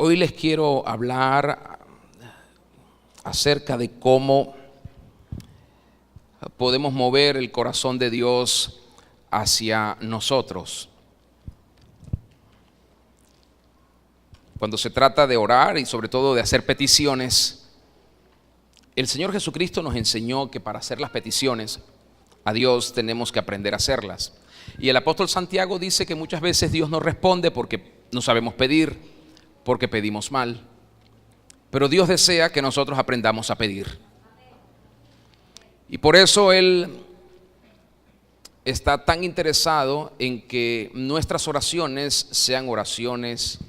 Hoy les quiero hablar acerca de cómo podemos mover el corazón de Dios hacia nosotros. Cuando se trata de orar y sobre todo de hacer peticiones, el Señor Jesucristo nos enseñó que para hacer las peticiones a Dios tenemos que aprender a hacerlas. Y el apóstol Santiago dice que muchas veces Dios no responde porque no sabemos pedir, porque pedimos mal. Pero Dios desea que nosotros aprendamos a pedir. Y por eso Él está tan interesado en que nuestras oraciones sean oraciones,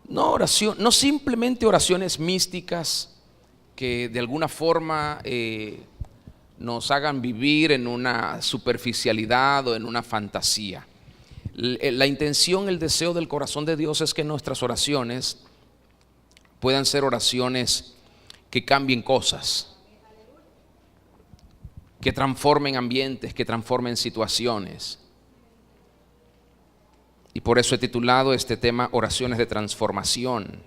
no simplemente oraciones místicas que de alguna forma nos hagan vivir en una superficialidad o en una fantasía. La intención, el deseo del corazón de Dios es que nuestras oraciones puedan ser oraciones que cambien cosas, que transformen ambientes, que transformen situaciones. Y por eso he titulado este tema Oraciones de Transformación.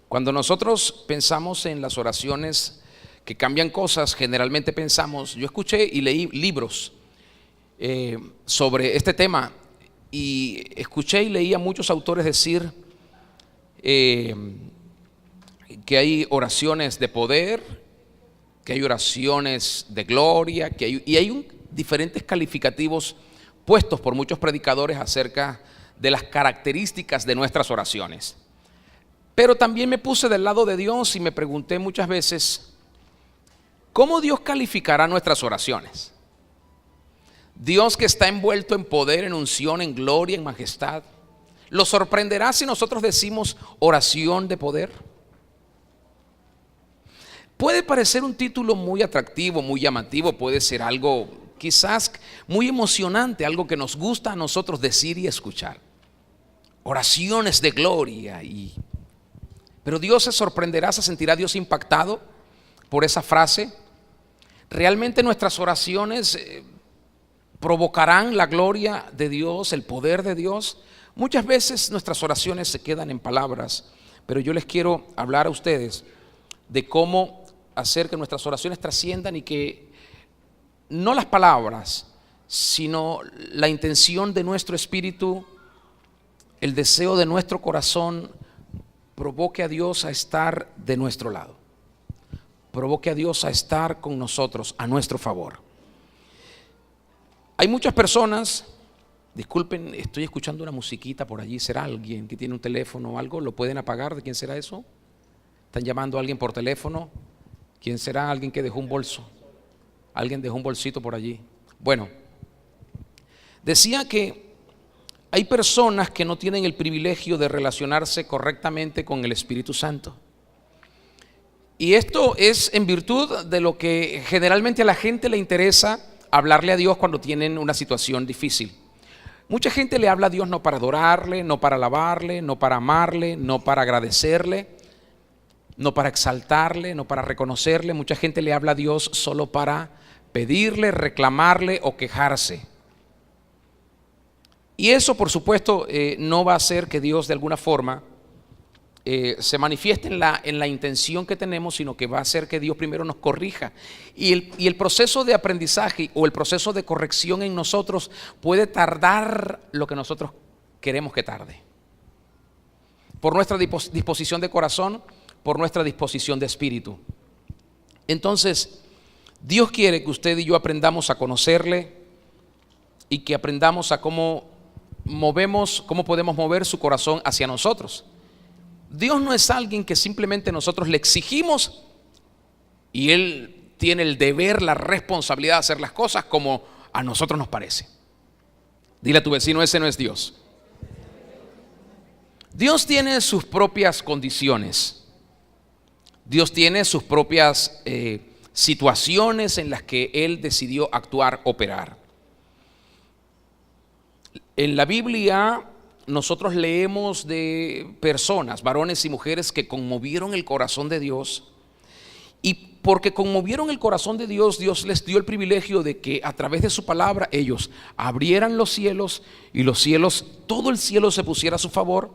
Cuando nosotros pensamos en las oraciones que cambian cosas, generalmente pensamos, yo escuché y leí libros sobre este tema, y escuché y leí a muchos autores decir que hay oraciones de poder, que hay oraciones de gloria, y hay diferentes calificativos puestos por muchos predicadores acerca de las características de nuestras oraciones. Pero también me puse del lado de Dios y me pregunté muchas veces, ¿cómo Dios calificará nuestras oraciones? Dios, que está envuelto en poder, en unción, en gloria, en majestad, ¿lo sorprenderá si nosotros decimos oración de poder? Puede parecer un título muy atractivo, muy llamativo, puede ser algo quizás muy emocionante, algo que nos gusta a nosotros decir y escuchar. Oraciones de gloria. Pero Dios se sorprenderá, se sentirá Dios impactado por esa frase. ¿Realmente nuestras oraciones provocarán la gloria de Dios, el poder de Dios? Muchas veces nuestras oraciones se quedan en palabras, pero yo les quiero hablar a ustedes de cómo hacer que nuestras oraciones trasciendan y que no las palabras, sino la intención de nuestro espíritu, el deseo de nuestro corazón, provoque a Dios a estar de nuestro lado, provoque a Dios a estar con nosotros, a nuestro favor. Hay muchas personas, disculpen, estoy escuchando una musiquita por allí. ¿Será alguien que tiene un teléfono o algo? ¿Lo pueden apagar? ¿De quién será eso? ¿Están llamando a alguien por teléfono? ¿Quién será? Alguien que dejó un bolso. Alguien dejó un bolsito por allí. Bueno, decía que hay personas que no tienen el privilegio de relacionarse correctamente con el Espíritu Santo. Y esto es en virtud de lo que generalmente a la gente le interesa hablarle a Dios cuando tienen una situación difícil. Mucha gente le habla a Dios no para adorarle, no para alabarle, no para amarle, no para agradecerle, no para exaltarle, no para reconocerle. Mucha gente le habla a Dios solo para pedirle, reclamarle o quejarse. Y eso, por supuesto, no va a hacer que Dios de alguna forma se manifieste en la intención que tenemos, sino que va a hacer que Dios primero nos corrija. Y el proceso de aprendizaje o el proceso de corrección en nosotros puede tardar lo que nosotros queremos que tarde. Por nuestra disposición de corazón, por nuestra disposición de espíritu. Entonces, Dios quiere que usted y yo aprendamos a conocerle y que aprendamos a cómo podemos mover su corazón hacia nosotros. Dios no es alguien que simplemente nosotros le exigimos y Él tiene el deber, la responsabilidad de hacer las cosas como a nosotros nos parece. Dile a tu vecino, ese no es Dios. Dios tiene sus propias condiciones. Dios tiene sus propias situaciones en las que Él decidió actuar, operar. En la Biblia nosotros leemos de personas, varones y mujeres que conmovieron el corazón de Dios, y porque conmovieron el corazón de Dios, Dios les dio el privilegio de que a través de su palabra ellos abrieran los cielos y los cielos, todo el cielo se pusiera a su favor,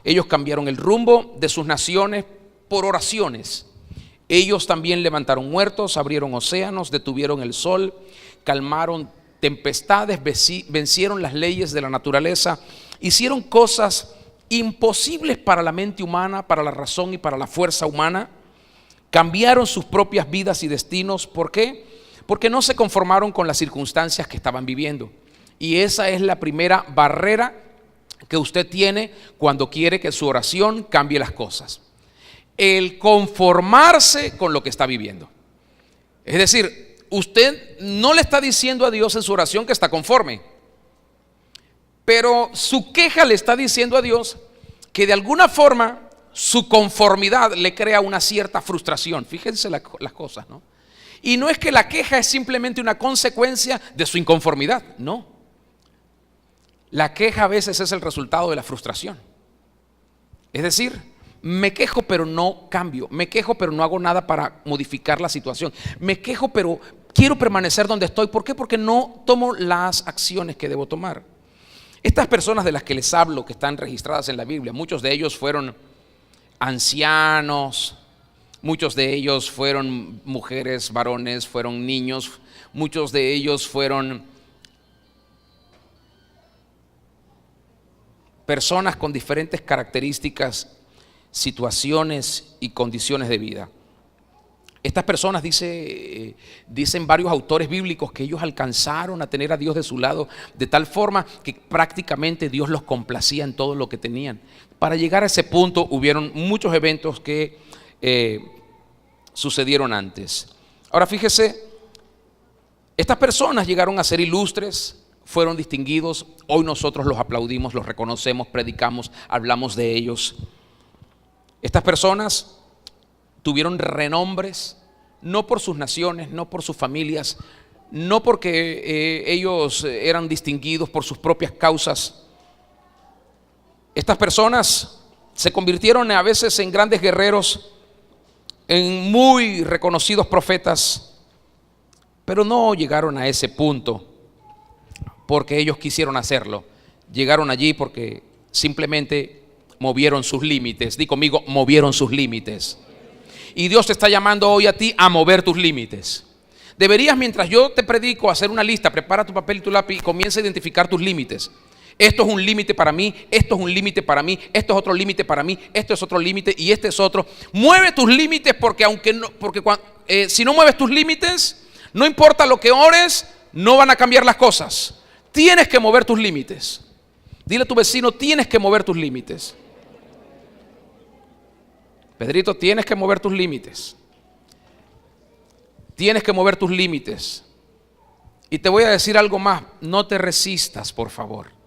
Ellos cambiaron el rumbo de sus naciones por oraciones. Ellos también levantaron muertos, abrieron océanos, detuvieron el sol, calmaron tempestades, vencieron las leyes de la naturaleza, hicieron cosas imposibles para la mente humana, para la razón y para la fuerza humana. Cambiaron sus propias vidas y destinos. ¿Por qué? Porque no se conformaron con las circunstancias que estaban viviendo. Y esa es la primera barrera que usted tiene cuando quiere que su oración cambie las cosas. El conformarse con lo que está viviendo. Es decir, usted no le está diciendo a Dios en su oración que está conforme, pero su queja le está diciendo a Dios que de alguna forma su conformidad le crea una cierta frustración. Fíjense las cosas, ¿no? Y no es que la queja es simplemente una consecuencia de su inconformidad, no. La queja a veces es el resultado de la frustración. Es decir, me quejo pero no cambio, me quejo pero no hago nada para modificar la situación, me quejo pero quiero permanecer donde estoy. ¿Por qué? Porque no tomo las acciones que debo tomar. Estas personas de las que les hablo, que están registradas en la Biblia, muchos de ellos fueron ancianos, muchos de ellos fueron mujeres, varones, fueron niños, muchos de ellos fueron personas con diferentes características, situaciones y condiciones de vida. Estas personas, dicen varios autores bíblicos, que ellos alcanzaron a tener a Dios de su lado de tal forma que prácticamente Dios los complacía en todo lo que tenían. Para llegar a ese punto hubieron muchos eventos que sucedieron antes. Ahora fíjese, estas personas llegaron a ser ilustres, fueron distinguidos. Hoy nosotros los aplaudimos, los reconocemos, predicamos, hablamos de ellos. Estas personas tuvieron renombres, no por sus naciones, no por sus familias, no porque ellos eran distinguidos por sus propias causas. Estas personas se convirtieron a veces en grandes guerreros, en muy reconocidos profetas, pero no llegaron a ese punto porque ellos quisieron hacerlo. Llegaron allí porque simplemente movieron sus límites. Di conmigo, movieron sus límites. Y Dios te está llamando hoy a ti a mover tus límites. Deberías, mientras yo te predico, hacer una lista. Prepara tu papel y tu lápiz y comienza a identificar tus límites. Esto es un límite para mí, esto es un límite para mí, esto es otro límite para mí, esto es otro límite y este es otro. Mueve tus límites porque si no mueves tus límites, no importa lo que ores, no van a cambiar las cosas. Tienes que mover tus límites. Dile a tu vecino, tienes que mover tus límites. Pedrito, tienes que mover tus límites. Tienes que mover tus límites. Y te voy a decir algo más, no te resistas, por favor.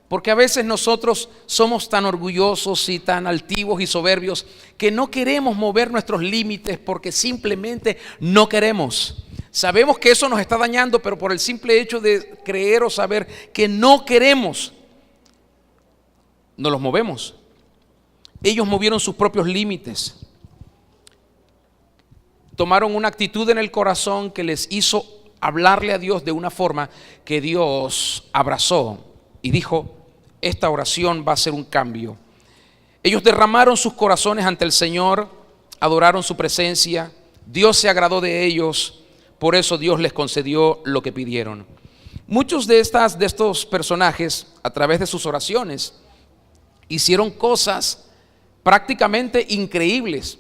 Porque a veces nosotros somos tan orgullosos y tan altivos y soberbios que no queremos mover nuestros límites porque simplemente no queremos. Sabemos que eso nos está dañando, pero por el simple hecho de creer o saber que no queremos, no los movemos. Ellos movieron sus propios límites. Tomaron una actitud en el corazón que les hizo hablarle a Dios de una forma que Dios abrazó y dijo: esta oración va a ser un cambio. Ellos derramaron sus corazones ante el Señor, adoraron su presencia, Dios se agradó de ellos, por eso Dios les concedió lo que pidieron. Muchos de estos personajes, a través de sus oraciones, hicieron cosas prácticamente increíbles.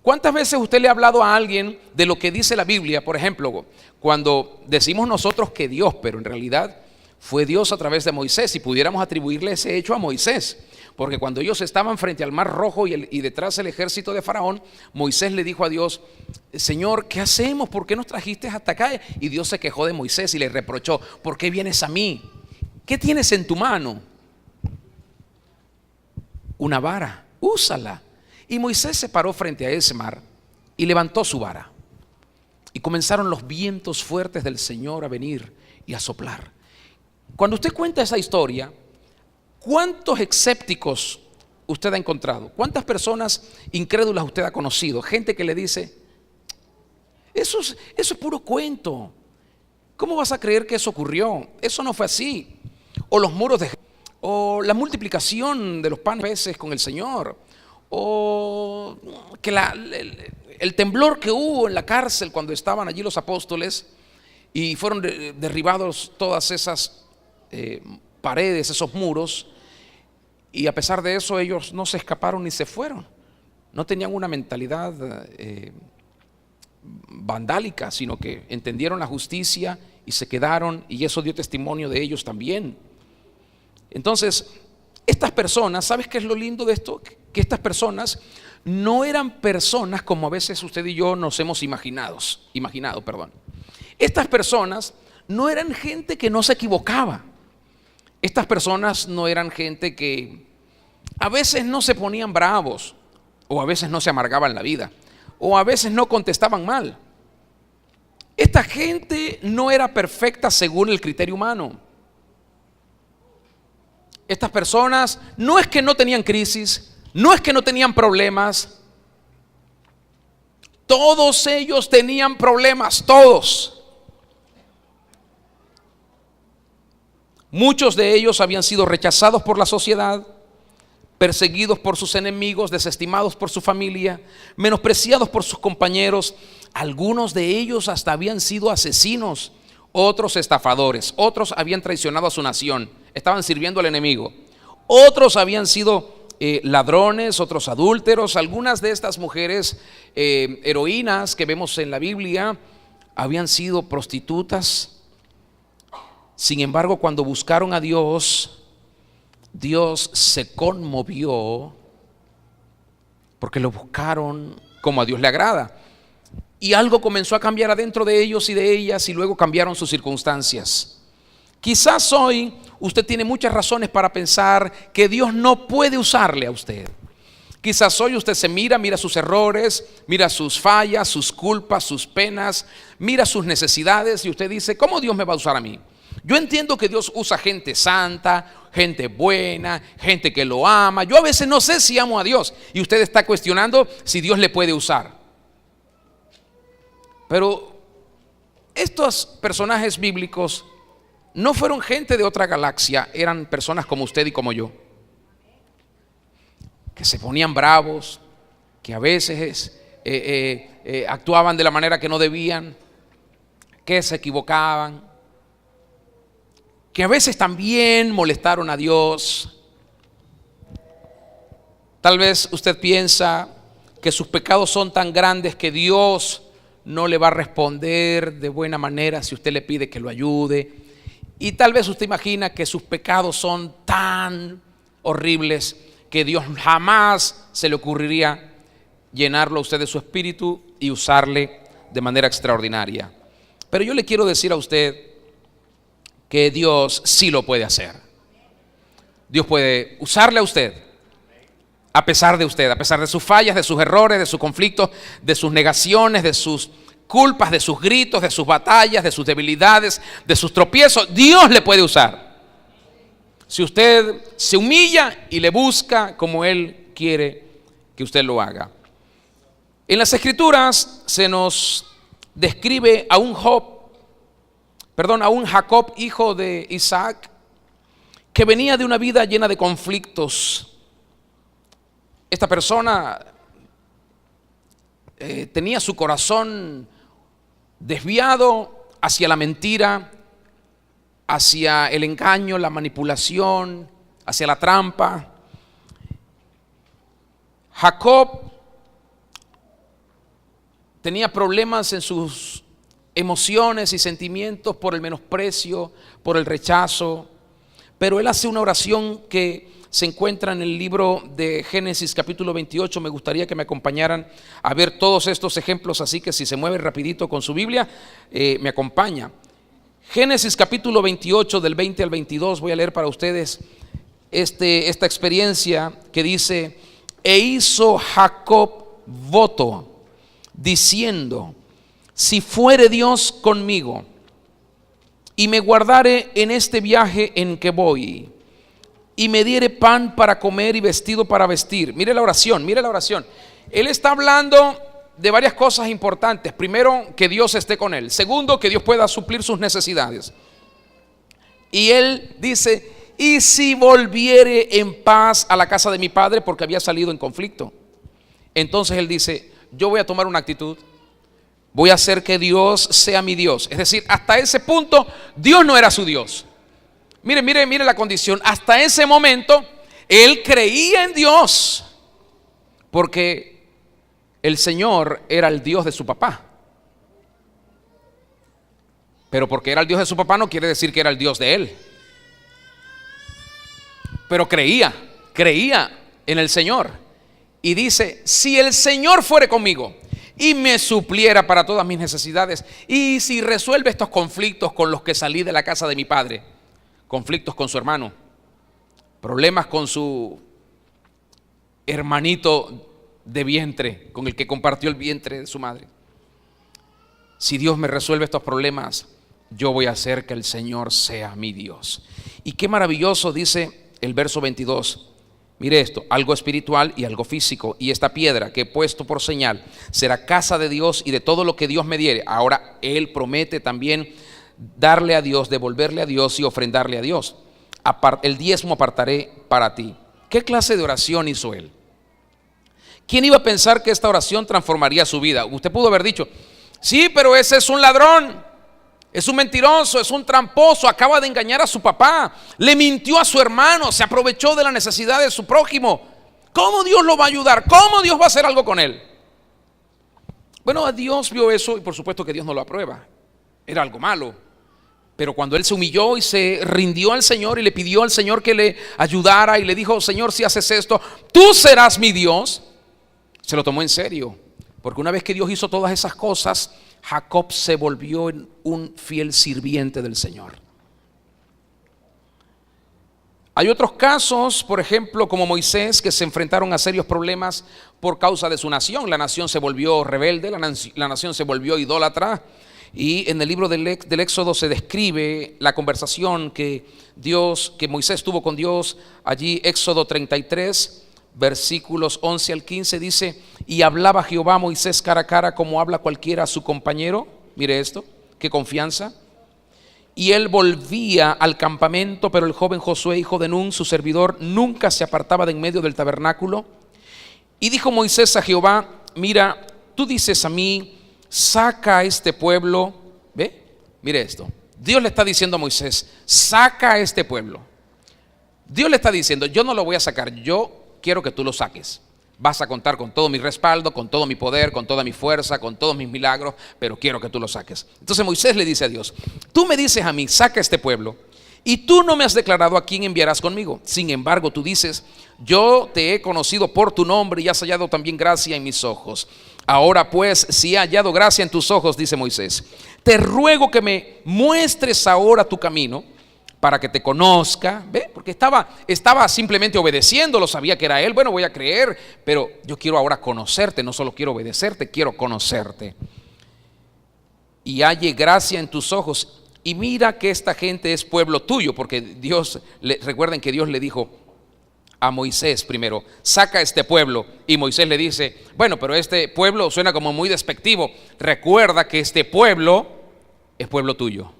¿Cuántas veces usted le ha hablado a alguien de lo que dice la Biblia? Por ejemplo, cuando decimos nosotros que Dios, pero en realidad fue Dios a través de Moisés, y pudiéramos atribuirle ese hecho a Moisés, porque cuando ellos estaban frente al Mar Rojo y detrás el ejército de Faraón, Moisés le dijo a Dios: Señor, ¿qué hacemos? ¿Por qué nos trajiste hasta acá? Y Dios se quejó de Moisés y le reprochó: ¿por qué vienes a mí? ¿Qué tienes en tu mano? Una vara, úsala. Y Moisés se paró frente a ese mar y levantó su vara, y comenzaron los vientos fuertes del Señor a venir y a soplar. Cuando usted cuenta esa historia, ¿cuántos escépticos usted ha encontrado? ¿Cuántas personas incrédulas usted ha conocido? Gente que le dice: eso es puro cuento. ¿Cómo vas a creer que eso ocurrió? Eso no fue así. O los muros de o la multiplicación de los panes y peces con el Señor, o que el temblor que hubo en la cárcel cuando estaban allí los apóstoles y fueron derribados todas esas paredes, esos muros, y a pesar de eso ellos no se escaparon ni se fueron. No tenían una mentalidad vandálica, sino que entendieron la justicia y se quedaron, y eso dio testimonio de ellos también. Entonces, estas personas, ¿sabes qué es lo lindo de esto? Que estas personas no eran personas como a veces usted y yo nos hemos imaginado. Estas personas no eran gente que no se equivocaba. Estas personas no eran gente que a veces no se ponían bravos, o a veces no se amargaban la vida, o a veces no contestaban mal. Esta gente no era perfecta según el criterio humano. Estas personas no es que no tenían crisis, no es que no tenían problemas. Todos ellos tenían problemas, todos. Muchos de ellos habían sido rechazados por la sociedad, perseguidos por sus enemigos, desestimados por su familia, menospreciados por sus compañeros. Algunos de ellos hasta habían sido asesinos, otros estafadores, otros habían traicionado a su nación, estaban sirviendo al enemigo. Otros habían sido ladrones, otros adúlteros. Algunas de estas mujeres heroínas que vemos en la Biblia habían sido prostitutas. Sin embargo, cuando buscaron a Dios, Dios se conmovió porque lo buscaron como a Dios le agrada. Y algo comenzó a cambiar adentro de ellos y de ellas, y luego cambiaron sus circunstancias. Quizás hoy usted tiene muchas razones para pensar que Dios no puede usarle a usted. Quizás hoy usted se mira sus errores, mira sus fallas, sus culpas, sus penas, mira sus necesidades, y usted dice: ¿cómo Dios me va a usar a mí? Yo entiendo que Dios usa gente santa, gente buena, gente que lo ama. Yo a veces no sé si amo a Dios, y usted está cuestionando si Dios le puede usar. Pero estos personajes bíblicos no fueron gente de otra galaxia, eran personas como usted y como yo, que se ponían bravos, que a veces actuaban de la manera que no debían, que se equivocaban, que a veces también molestaron a Dios. Tal vez usted piensa que sus pecados son tan grandes que Dios no le va a responder de buena manera si usted le pide que lo ayude. Y tal vez usted imagina que sus pecados son tan horribles que Dios jamás se le ocurriría llenarlo a usted de su espíritu y usarle de manera extraordinaria. Pero yo le quiero decir a usted que Dios sí lo puede hacer. Dios puede usarle a usted, a pesar de usted, a pesar de sus fallas, de sus errores, de sus conflictos, de sus negaciones, de sus culpas, de sus gritos, de sus batallas, de sus debilidades, de sus tropiezos. Dios le puede usar si usted se humilla y le busca como Él quiere que usted lo haga. En las Escrituras se nos describe a un Jacob, hijo de Isaac, que venía de una vida llena de conflictos. Esta persona tenía su corazón desviado hacia la mentira, hacia el engaño, la manipulación, hacia la trampa. Jacob tenía problemas en sus emociones y sentimientos por el menosprecio, por el rechazo, pero él hace una oración que se encuentra en el libro de Génesis capítulo 28. Me gustaría que me acompañaran a ver todos estos ejemplos, así que si se mueve rapidito con su Biblia, me acompaña. Génesis capítulo 28 del 20 al 22, voy a leer para ustedes esta experiencia que dice: e hizo Jacob voto, diciendo: si fuere Dios conmigo y me guardare en este viaje en que voy, y me diere pan para comer y vestido para vestir. Mire la oración, mire la oración. Él está hablando de varias cosas importantes. Primero, que Dios esté con él. Segundo, que Dios pueda suplir sus necesidades. Y él dice: ¿y si volviere en paz a la casa de mi padre? Porque había salido en conflicto. Entonces él dice, yo voy a tomar una actitud, voy a hacer que Dios sea mi Dios. Es decir, hasta ese punto Dios no era su Dios. Mire la condición. Hasta ese momento él creía en Dios porque el Señor era el Dios de su papá. Pero porque era el Dios de su papá no quiere decir que era el Dios de él. Pero creía en el Señor. Y dice, si el Señor fuere conmigo y me supliera para todas mis necesidades, y si resuelve estos conflictos con los que salí de la casa de mi padre, conflictos con su hermano, problemas con su hermanito de vientre, con el que compartió el vientre de su madre. Si Dios me resuelve estos problemas, yo voy a hacer que el Señor sea mi Dios. Y qué maravilloso dice el verso 22. Mire esto, algo espiritual y algo físico. Y esta piedra que he puesto por señal será casa de Dios, y de todo lo que Dios me diere. Ahora él promete también darle a Dios, devolverle a Dios y ofrendarle a Dios. El diezmo apartaré para ti. ¿Qué clase de oración hizo él? ¿Quién iba a pensar que esta oración transformaría su vida? Usted pudo haber dicho, sí, pero ese es un ladrón, es un mentiroso, es un tramposo, acaba de engañar a su papá, le mintió a su hermano, se aprovechó de la necesidad de su prójimo. ¿Cómo Dios lo va a ayudar? ¿Cómo Dios va a hacer algo con él? Bueno, Dios vio eso y por supuesto que Dios no lo aprueba. Era algo malo. Pero cuando él se humilló y se rindió al Señor y le pidió al Señor que le ayudara y le dijo, Señor, si haces esto, tú serás mi Dios, se lo tomó en serio. Porque una vez que Dios hizo todas esas cosas, Jacob se volvió un fiel sirviente del Señor. Hay otros casos, por ejemplo, como Moisés, que se enfrentaron a serios problemas por causa de su nación. La nación se volvió rebelde, la nación se volvió idólatra. Y en el libro del Éxodo se describe la conversación que Moisés tuvo con Dios. Allí Éxodo 33, versículos 11 al 15 dice, y hablaba Jehová a Moisés cara a cara como habla cualquiera a su compañero. Mire esto, qué confianza. Y él volvía al campamento, pero el joven Josué, hijo de Nun, su servidor, nunca se apartaba de en medio del tabernáculo. Y dijo Moisés a Jehová, mira, tú dices a mí, saca a este pueblo. ¿Ve? Mire esto. Dios le está diciendo a Moisés, saca a este pueblo. Dios le está diciendo, yo no lo voy a sacar, yo quiero que tú lo saques. Vas a contar con todo mi respaldo, con todo mi poder, con toda mi fuerza, con todos mis milagros, pero quiero que tú lo saques. Entonces Moisés le dice a Dios, tú me dices a mí, saca a este pueblo, y tú no me has declarado a quién enviarás conmigo. Sin embargo, tú dices, yo te he conocido por tu nombre y has hallado también gracia en mis ojos. Ahora pues, si he hallado gracia en tus ojos, dice Moisés, te ruego que me muestres ahora tu camino para que te conozca. ¿Ve? Porque estaba simplemente obedeciéndolo, sabía que era él. Bueno, voy a creer, pero yo quiero ahora conocerte, no solo quiero obedecerte, quiero conocerte. Y halle gracia en tus ojos. Y mira que esta gente es pueblo tuyo, porque recuerden que Dios le dijo a Moisés primero, saca a este pueblo. Y Moisés le dice, bueno, pero este pueblo suena como muy despectivo. Recuerda que este pueblo es pueblo tuyo.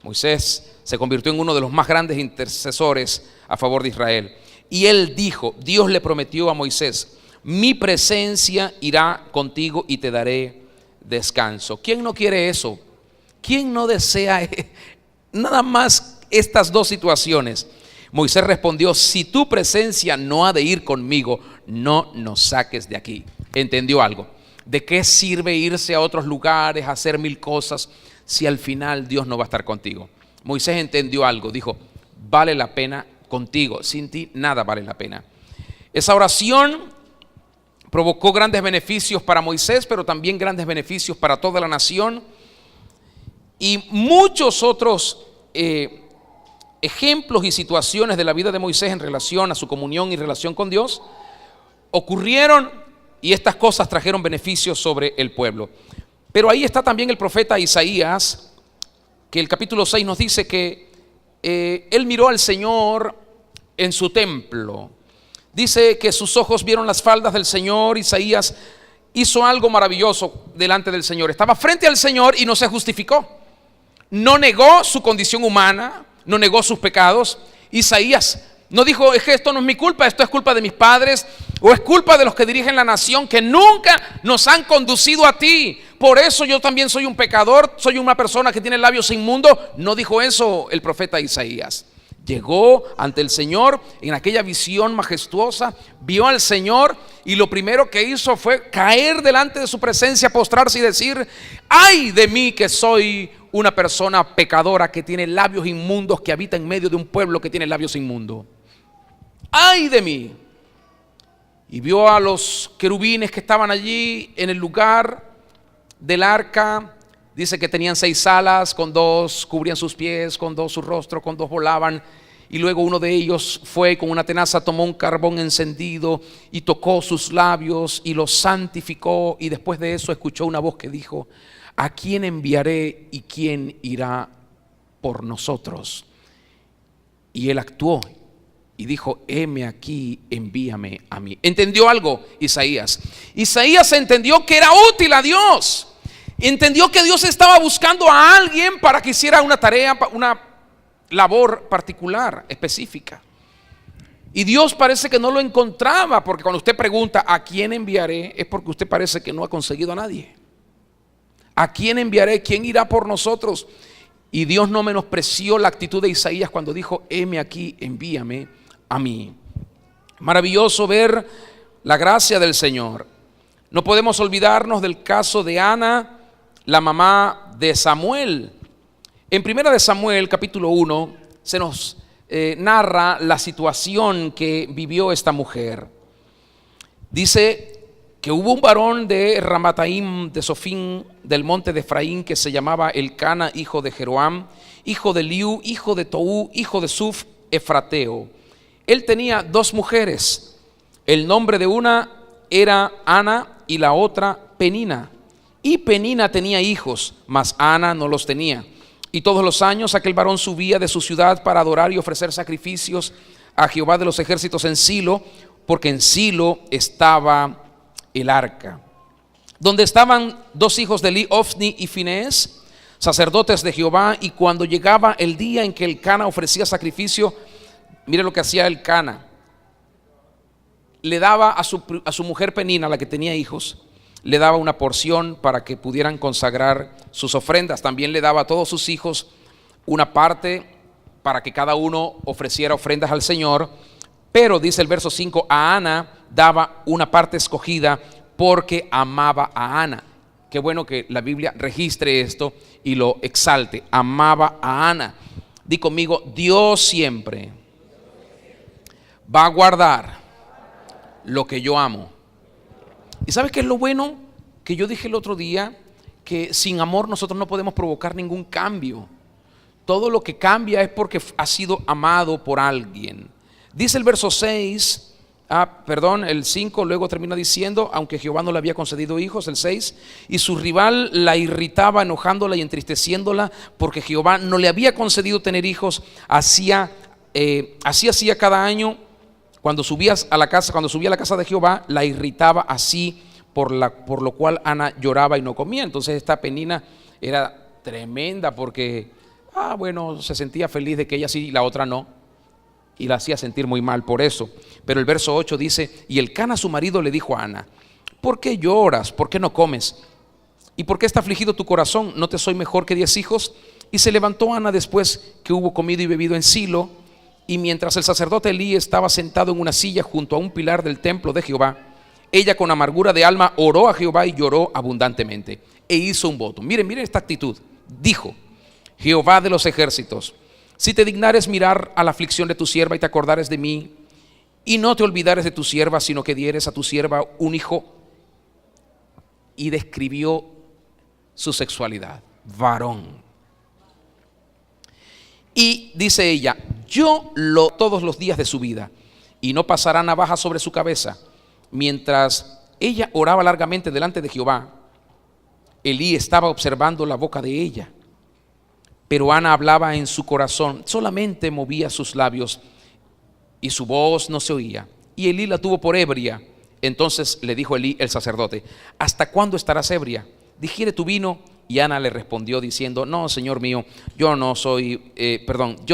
Moisés se convirtió en uno de los más grandes intercesores a favor de Israel. Y él dijo, Dios le prometió a Moisés, mi presencia irá contigo y te daré descanso. ¿Quién no quiere eso? ¿Quién no desea nada más estas dos situaciones? Moisés respondió, si tu presencia no ha de ir conmigo, no nos saques de aquí. ¿Entendió algo? ¿De qué sirve irse a otros lugares, hacer mil cosas, si al final Dios no va a estar contigo? Moisés entendió algo, dijo, vale la pena contigo, sin ti nada vale la pena. Esa oración provocó grandes beneficios para Moisés, pero también grandes beneficios para toda la nación. Y muchos otros ejemplos y situaciones de la vida de Moisés en relación a su comunión y relación con Dios ocurrieron, y estas cosas trajeron beneficios sobre el pueblo. Pero ahí está también el profeta Isaías, que el capítulo 6 nos dice que él miró al Señor en su templo. Dice que sus ojos vieron las faldas del Señor. Isaías hizo algo maravilloso delante del Señor. Estaba frente al Señor y no se justificó. No negó su condición humana, no negó sus pecados. Isaías no dijo, es que esto no es mi culpa, esto es culpa de mis padres, o es culpa de los que dirigen la nación, que nunca nos han conducido a ti. Por eso yo también soy un pecador, soy una persona que tiene labios inmundos. No dijo eso el profeta Isaías. Llegó ante el Señor en aquella visión majestuosa, vio al Señor y lo primero que hizo fue caer delante de su presencia, postrarse y decir, ay de mí que soy una persona pecadora que tiene labios inmundos, que habita en medio de un pueblo que tiene labios inmundos. Ay de mí. Y vio a los querubines que estaban allí en el lugar del arca. Dice que tenían 6 alas, con 2 cubrían sus pies, con 2 su rostro, con 2 volaban. Y luego uno de ellos fue con una tenaza, tomó un carbón encendido y tocó sus labios y los santificó. Y después de eso escuchó una voz que dijo, ¿a quién enviaré y quién irá por nosotros? Y él actuó y dijo, heme aquí, envíame a mí. ¿Entendió algo Isaías? Isaías entendió que era útil a Dios. Entendió que Dios estaba buscando a alguien para que hiciera una tarea, una labor particular, específica. Y Dios parece que no lo encontraba, porque cuando usted pregunta ¿a quién enviaré? Es porque usted parece que no ha conseguido a nadie. ¿A quién enviaré? ¿Quién irá por nosotros? Y Dios no menospreció la actitud de Isaías cuando dijo, heme aquí, envíame a mí. Maravilloso ver la gracia del Señor. No podemos olvidarnos del caso de Ana, la mamá de Samuel. En primera de Samuel, capítulo 1, se nos narra la situación que vivió esta mujer. Dice que hubo un varón de Ramataim de Sofín, del monte de Efraín, que se llamaba Elcana, hijo de Jeroam, hijo de Liu, hijo de Tou, hijo de Suf, efrateo. Él tenía 2 mujeres. El nombre de una era Ana y la otra Penina. Y Penina tenía hijos, mas Ana no los tenía. Y todos los años aquel varón subía de su ciudad para adorar y ofrecer sacrificios a Jehová de los ejércitos en Silo, porque en Silo estaba el arca, donde estaban 2 hijos de Eli, Ofni y Finés, sacerdotes de Jehová. Y cuando llegaba el día en que Elcana ofrecía sacrificio, mire lo que hacía Elcana. Le daba a su mujer Penina, la que tenía hijos, le daba una porción para que pudieran consagrar sus ofrendas. También le daba a todos sus hijos una parte para que cada uno ofreciera ofrendas al Señor. Pero dice el verso 5, a Ana daba una parte escogida porque amaba a Ana. Qué bueno que la Biblia registre esto y lo exalte. Amaba a Ana. Di conmigo, Dios siempre va a guardar lo que yo amo. ¿Y sabes qué es lo bueno? Que yo dije el otro día que sin amor nosotros no podemos provocar ningún cambio. Todo lo que cambia es porque ha sido amado por alguien. Dice el verso 6, el 5, luego termina diciendo, aunque Jehová no le había concedido hijos, el 6, y su rival la irritaba, enojándola y entristeciéndola, porque Jehová no le había concedido tener hijos. Así hacía cada año. Cuando subía a la casa de Jehová, la irritaba así, por lo cual Ana lloraba y no comía. Entonces esta Penina era tremenda porque, se sentía feliz de que ella sí y la otra no, y la hacía sentir muy mal por eso. Pero el verso 8 dice, y Elcana su marido le dijo a Ana, ¿por qué lloras? ¿Por qué no comes? ¿Y por qué está afligido tu corazón? ¿No te soy mejor que 10 hijos? Y se levantó Ana después que hubo comido y bebido en Silo. Y mientras el sacerdote Elí estaba sentado en una silla junto a un pilar del templo de Jehová, ella con amargura de alma oró a Jehová y lloró abundantemente. E hizo un voto. Miren esta actitud. Dijo, Jehová de los ejércitos, si te dignares mirar a la aflicción de tu sierva y te acordares de mí, y no te olvidares de tu sierva, sino que dieres a tu sierva un hijo. Y describió su sexualidad, varón. Y dice ella, todos los días de su vida, y no pasará navaja sobre su cabeza. Mientras ella oraba largamente delante de Jehová, Elí estaba observando la boca de ella. Pero Ana hablaba en su corazón, solamente movía sus labios y su voz no se oía. Y Elí la tuvo por ebria. Entonces le dijo Elí el sacerdote, ¿hasta cuándo estarás ebria? Digiere tu vino. Y Ana le respondió diciendo: no, señor mío, yo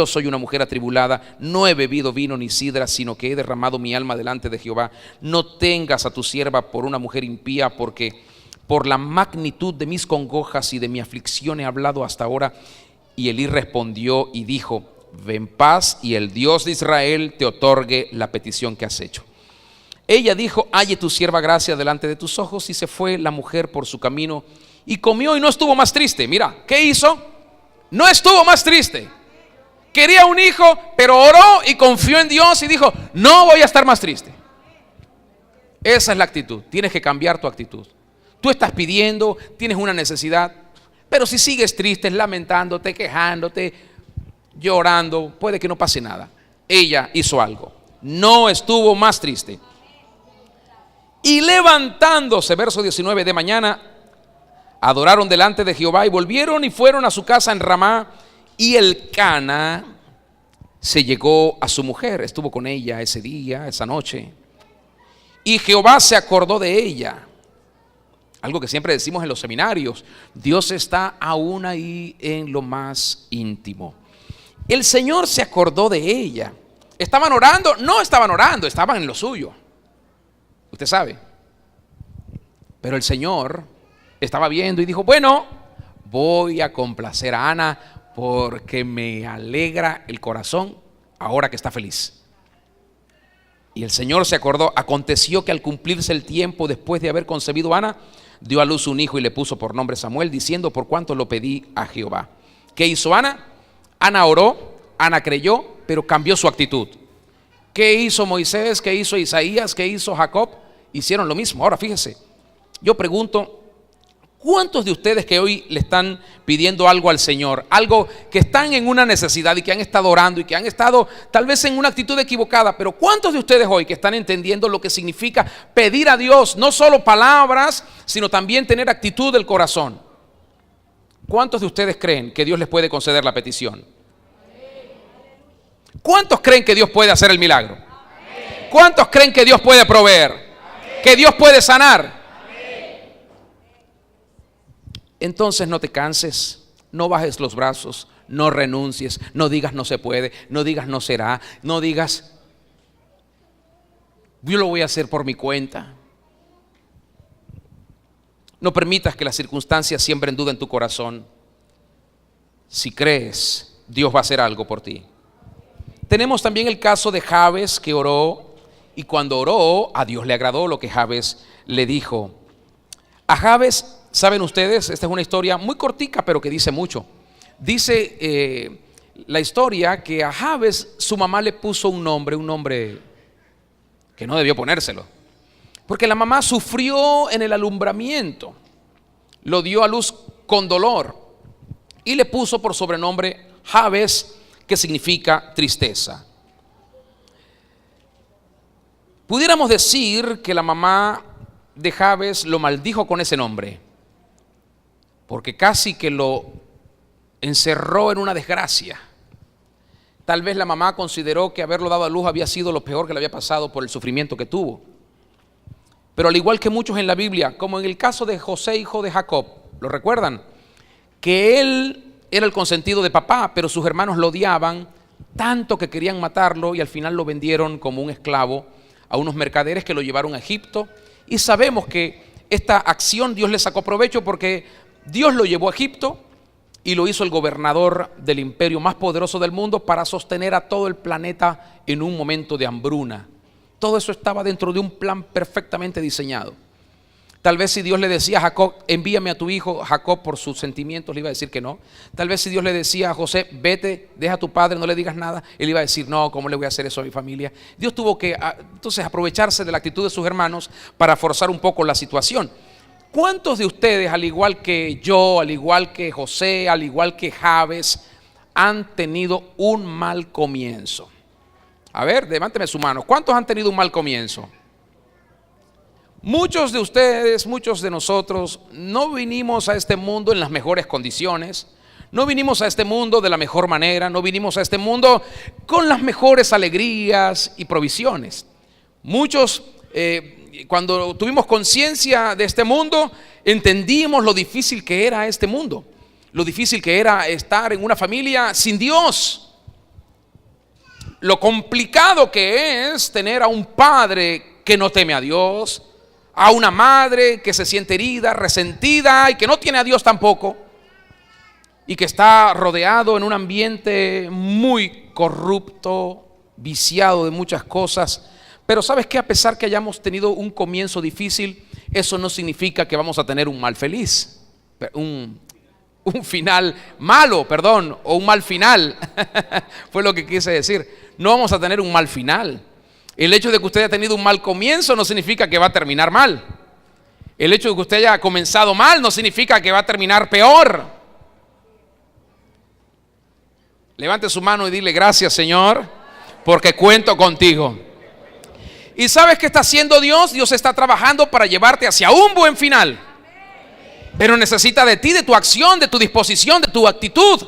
soy una mujer atribulada, no he bebido vino ni sidra, sino que he derramado mi alma delante de Jehová. No tengas a tu sierva por una mujer impía, porque por la magnitud de mis congojas y de mi aflicción he hablado hasta ahora. Y Elí respondió y dijo: ve en paz, y el Dios de Israel te otorgue la petición que has hecho. Ella dijo: halle tu sierva gracia delante de tus ojos. Y se fue la mujer por su camino y comió y no estuvo más triste. Mira, ¿qué hizo? No estuvo más triste. Quería un hijo, pero oró y confió en Dios y dijo: no voy a estar más triste. Esa es la actitud. Tienes que cambiar tu actitud. Tú estás pidiendo, tienes una necesidad, pero si sigues triste, lamentándote, quejándote, llorando, puede que no pase nada. Ella hizo algo. No estuvo más triste. Y levantándose, verso 19, de mañana, adoraron delante de Jehová y volvieron y fueron a su casa en Ramá. Y Elcana se llegó a su mujer, estuvo con ella ese día, esa noche. Y Jehová se acordó de ella. Algo que siempre decimos en los seminarios: Dios está aún ahí en lo más íntimo. El Señor se acordó de ella. ¿Estaban orando? No estaban orando, estaban en lo suyo. Usted sabe. Pero el Señor estaba viendo y dijo: bueno, voy a complacer a Ana porque me alegra el corazón ahora que está feliz. Y el Señor se acordó. Aconteció que al cumplirse el tiempo, después de haber concebido Ana, dio a luz un hijo y le puso por nombre Samuel, diciendo: por cuanto lo pedí a Jehová. ¿Qué hizo Ana? Ana oró, Ana creyó, pero cambió su actitud. ¿Qué hizo Moisés? ¿Qué hizo Isaías? ¿Qué hizo Jacob? Hicieron lo mismo. Ahora fíjese, yo pregunto: ¿cuántos de ustedes que hoy le están pidiendo algo al Señor, algo que están en una necesidad y que han estado orando y que han estado tal vez en una actitud equivocada, pero cuántos de ustedes hoy que están entendiendo lo que significa pedir a Dios, no solo palabras, sino también tener actitud del corazón? ¿Cuántos de ustedes creen que Dios les puede conceder la petición? ¿Cuántos creen que Dios puede hacer el milagro? ¿Cuántos creen que Dios puede proveer? ¿Que Dios puede sanar? Entonces no te canses, no bajes los brazos, no renuncies, no digas no se puede, no digas no será, no digas yo lo voy a hacer por mi cuenta. No permitas que las circunstancias siembren duda en tu corazón. Si crees, Dios va a hacer algo por ti. Tenemos también el caso de Jabes, que oró, y cuando oró, a Dios le agradó lo que Jabes le dijo. A Jabes, ¿saben ustedes? Esta es una historia muy cortica, pero que dice mucho. Dice la historia que a Jabes su mamá le puso un nombre que no debió ponérselo, porque la mamá sufrió en el alumbramiento, lo dio a luz con dolor y le puso por sobrenombre Jabes, que significa tristeza. Pudiéramos decir que la mamá de Jabes lo maldijo con ese nombre, porque casi que lo encerró en una desgracia. Tal vez la mamá consideró que haberlo dado a luz había sido lo peor que le había pasado por el sufrimiento que tuvo. Pero al igual que muchos en la Biblia, como en el caso de José, hijo de Jacob, ¿lo recuerdan? Que él era el consentido de papá, pero sus hermanos lo odiaban tanto que querían matarlo y al final lo vendieron como un esclavo a unos mercaderes que lo llevaron a Egipto. Y sabemos que esta acción Dios le sacó provecho, porque Dios lo llevó a Egipto y lo hizo el gobernador del imperio más poderoso del mundo para sostener a todo el planeta en un momento de hambruna. Todo eso estaba dentro de un plan perfectamente diseñado. Tal vez si Dios le decía a Jacob: envíame a tu hijo, Jacob por sus sentimientos le iba a decir que no. Tal vez si Dios le decía a José: vete, deja a tu padre, no le digas nada, él iba a decir: no, ¿cómo le voy a hacer eso a mi familia? Dios tuvo que entonces aprovecharse de la actitud de sus hermanos para forzar un poco la situación. ¿Cuántos de ustedes, al igual que yo, al igual que José, al igual que Jabes, han tenido un mal comienzo? A ver, levánteme su mano. ¿Cuántos han tenido un mal comienzo? Muchos de ustedes, muchos de nosotros, no vinimos a este mundo en las mejores condiciones, no vinimos a este mundo de la mejor manera, no vinimos a este mundo con las mejores alegrías y provisiones. Muchos cuando tuvimos conciencia de este mundo, entendimos lo difícil que era este mundo, lo difícil que era estar en una familia sin Dios, lo complicado que es tener a un padre que no teme a Dios, a una madre que se siente herida, resentida y que no tiene a Dios tampoco, y que está rodeado en un ambiente muy corrupto, viciado de muchas cosas. Pero ¿sabes qué? A pesar que hayamos tenido un comienzo difícil, eso no significa que vamos a tener un mal feliz, un final malo, perdón, o un mal final. Fue lo que quise decir. No vamos a tener un mal final. El hecho de que usted haya tenido un mal comienzo no significa que va a terminar mal. El hecho de que usted haya comenzado mal no significa que va a terminar peor. Levante su mano y dile: gracias, Señor, porque cuento contigo. ¿Y sabes qué está haciendo Dios? Dios está trabajando para llevarte hacia un buen final. Pero necesita de ti, de tu acción, de tu disposición, de tu actitud,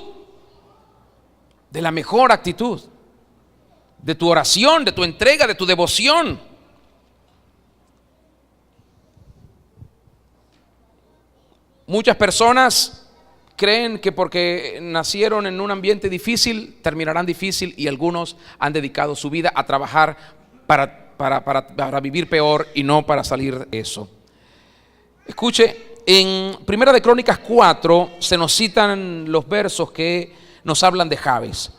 de la mejor actitud, de tu oración, de tu entrega, de tu devoción. Muchas personas creen que porque nacieron en un ambiente difícil, terminarán difícil, y algunos han dedicado su vida a trabajar para vivir peor y no para salir de eso. Escuche, en Primera de Crónicas 4 se nos citan los versos que nos hablan de Jabes.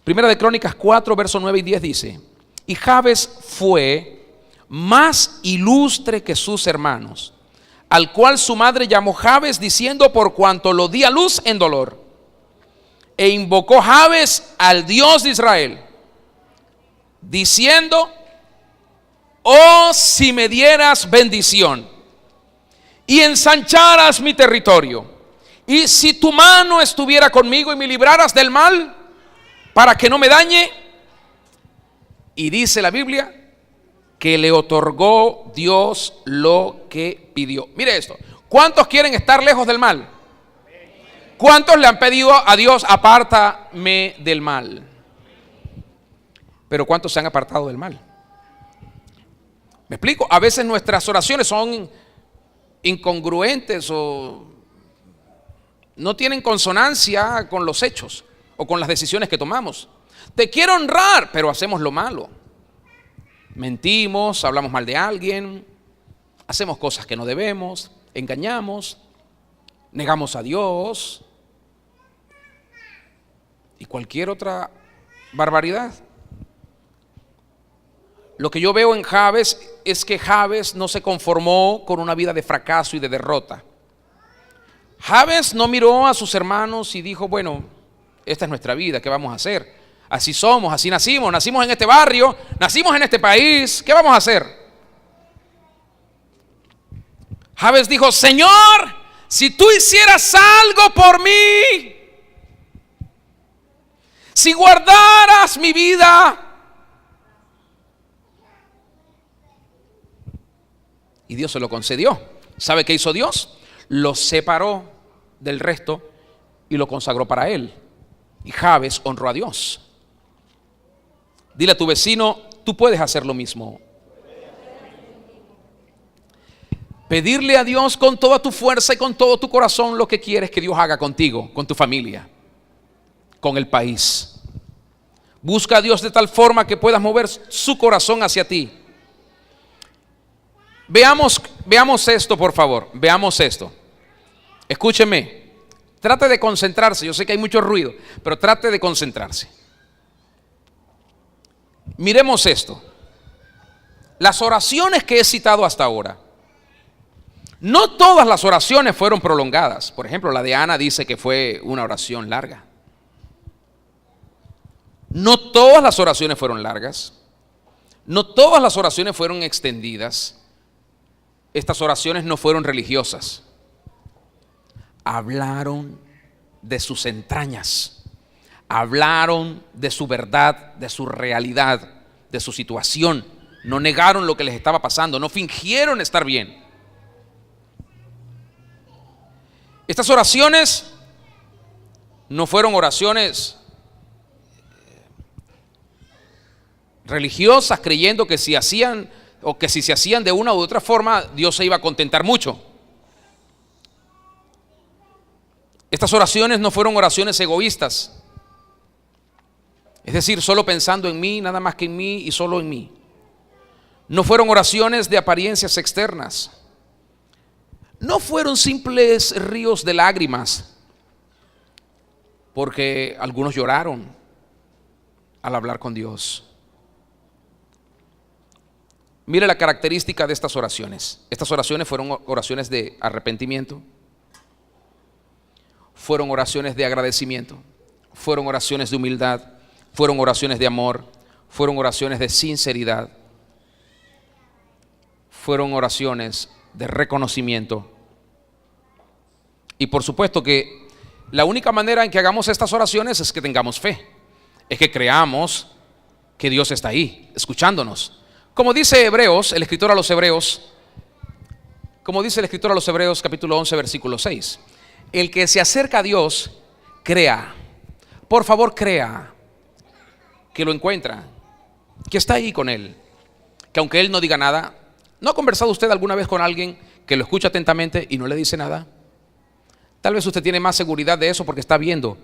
Primera de Crónicas 4, versos 9 y 10 dice: y Jabes fue más ilustre que sus hermanos, al cual su madre llamó Jabes, diciendo: por cuanto lo di a luz en dolor. E invocó Jabes al Dios de Israel, diciendo: oh, si me dieras bendición y ensancharas mi territorio, y si tu mano estuviera conmigo y me libraras del mal, para que no me dañe. Y dice la Biblia que le otorgó Dios lo que pidió. Mire esto: ¿cuántos quieren estar lejos del mal? ¿Cuántos le han pedido a Dios: apártame del mal? Pero ¿cuántos se han apartado del mal? ¿Me explico? A veces nuestras oraciones son incongruentes o no tienen consonancia con los hechos o con las decisiones que tomamos. Te quiero honrar, pero hacemos lo malo. Mentimos, hablamos mal de alguien, hacemos cosas que no debemos, engañamos, negamos a Dios y cualquier otra barbaridad. Lo que yo veo en Jabes es que Jabes no se conformó con una vida de fracaso y de derrota. Jabes no miró a sus hermanos y dijo: bueno, esta es nuestra vida, ¿qué vamos a hacer? Así somos, así nacimos en este barrio, nacimos en este país, ¿qué vamos a hacer? Jabes dijo: Señor, si tú hicieras algo por mí, si guardaras mi vida. Y Dios se lo concedió. ¿Sabe qué hizo Dios? Lo separó del resto y lo consagró para él. Y Jabes honró a Dios. Dile a tu vecino: tú puedes hacer lo mismo. Pedirle a Dios con toda tu fuerza y con todo tu corazón lo que quieres que Dios haga contigo, con tu familia, con el país. Busca a Dios de tal forma que puedas mover su corazón hacia ti. Veamos esto, por favor. Veamos esto. Escúcheme. Trate de concentrarse. Yo sé que hay mucho ruido, pero trate de concentrarse. Miremos esto. Las oraciones que he citado hasta ahora, no todas las oraciones fueron prolongadas. Por ejemplo, la de Ana dice que fue una oración larga. No todas las oraciones fueron largas. No todas las oraciones fueron extendidas. Estas oraciones no fueron religiosas. Hablaron de sus entrañas. Hablaron de su verdad, de su realidad, de su situación. No negaron lo que les estaba pasando. No fingieron estar bien. Estas oraciones no fueron oraciones religiosas, creyendo que si hacían o que si se hacían de una u otra forma, Dios se iba a contentar mucho. Estas oraciones no fueron oraciones egoístas, es decir, solo pensando en mí, nada más que en mí y solo en mí. No fueron oraciones de apariencias externas. No fueron simples ríos de lágrimas, porque algunos lloraron al hablar con Dios. Mire la característica de estas oraciones. Estas oraciones fueron oraciones de arrepentimiento, fueron oraciones de agradecimiento, fueron oraciones de humildad, fueron oraciones de amor, fueron oraciones de sinceridad, fueron oraciones de reconocimiento. Y por supuesto que la única manera en que hagamos estas oraciones es que tengamos fe, es que creamos que Dios está ahí, escuchándonos. Como dice Hebreos, el escritor a los Hebreos, capítulo 11, versículo 6, el que se acerca a Dios, crea, por favor crea, que lo encuentra, que está ahí con Él, que aunque Él no diga nada. ¿No ha conversado usted alguna vez con alguien que lo escucha atentamente y no le dice nada? Tal vez usted tiene más seguridad de eso porque está viendo,